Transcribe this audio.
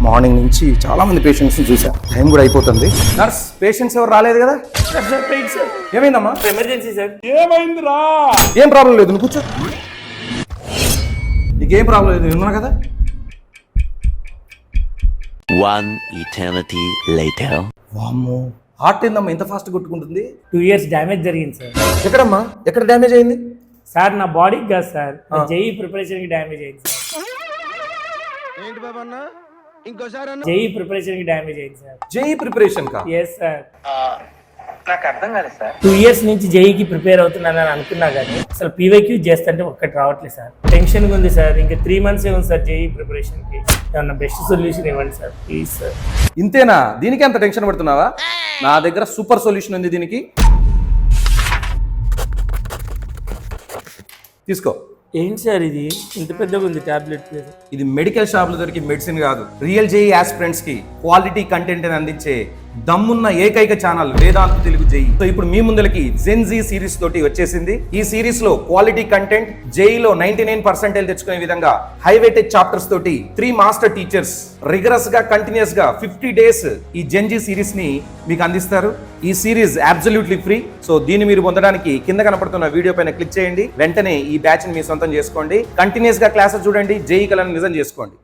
Morning నుంచి చాలా మంది పేషెంట్స్ చూసా, టైం కూడా అయిపోతుంది. నర్స్, పేషెంట్స్ ఎవరు రాలేదు కదా? ఏమైందమ్మా? Emergency sir. ఏమైందిరా? ఏం ప్రాబ్లం లేదు, నువ్వు కూర్చో. నీకేం ప్రాబ్లం లేదు, విన్నా కదా. One eternity later. వామ్మో, హార్ట్ ఏందమ్మా ఇంత ఫాస్ట్ కొట్టుకుంటుంది? 2 years డ్యామేజ్ జరిగింది సార్. ఎక్కడమ్మా, ఎక్కడ డ్యామేజ్ అయింది? సార్ నా బాడీకి కాదు సార్, జేఈ ప్రిపరేషన్ కి డ్యామేజ్ అయింది సార్. ఏంటి బాబా అన్న? ఇంకోసారి అన్న. జేఈ ప్రిపరేషన్ కి డ్యామేజ్ అయింది సార్. జేఈ ప్రిపరేషన్ కా? Yes sir. నాకు అర్థం కాలేదు సార్. 2 years నుంచి జేఈకి ప్రిపేర్ అవుతున్నానని అనుకున్నా కానీ అసలు పీవైక్యూ చేస్తుంటే ఒక్కటి రావట్లేదు సార్. టెన్షన్గా ఉంది సార్. ఇంకా 3 months ఉంది సార్ జేఈ ప్రిపరేషన్కి. ఏమన్నా బెస్ట్ సొల్యూషన్ ఇవ్వండి సార్ ప్లీజ్ సార్. ఇంతేనా? దీనికి అంత టెన్షన్ పడుతున్నావా? నా దగ్గర సూపర్ సొల్యూషన్ ఉంది దీనికి. తీసుకో. ఏంటి సార్ ఇది ఇంత పెద్దగా ఉంది టాబ్లెట్? ఇది మెడికల్ షాప్ లో దొరికి మెడిసిన్ కాదు, రియల్ జేఈ ఆస్పిరెంట్స్ కి క్వాలిటీ కంటెంట్ అందించే దమ్మున్న ఏకైక channel Vedant Telugu JEE. So ఇప్పుడు మీ ముందలకి జెన్జీ సిరీస్ తోటి వచ్చేసింది. ఈ సిరీస్ లో క్వాలిటీ కంటెంట్, జేఈలో 99% తెచ్చుకునే విధంగా హై వెయిటేజ్ చాప్టర్స్ తోటి 3 మాస్టర్ టీచర్స్ రిగరస్ గా కంటిన్యూస్ గా 50 days ఈ జెన్జీ సిరీస్ ని మీకు అందిస్తారు. ఈ సిరీస్ అబ్సల్యూట్లీ ఫ్రీ. సో దీన్ని మీరు పొందడానికి కింద కనపడుతున్న వీడియో పైన క్లిక్ చేయండి. వెంటనే ఈ బ్యాచ్ ని మీ సొంతం చేసుకోండి. కంటిన్యూస్ గా క్లాసెస్ చూడండి, జేఈ కలను నిజం చేసుకోండి.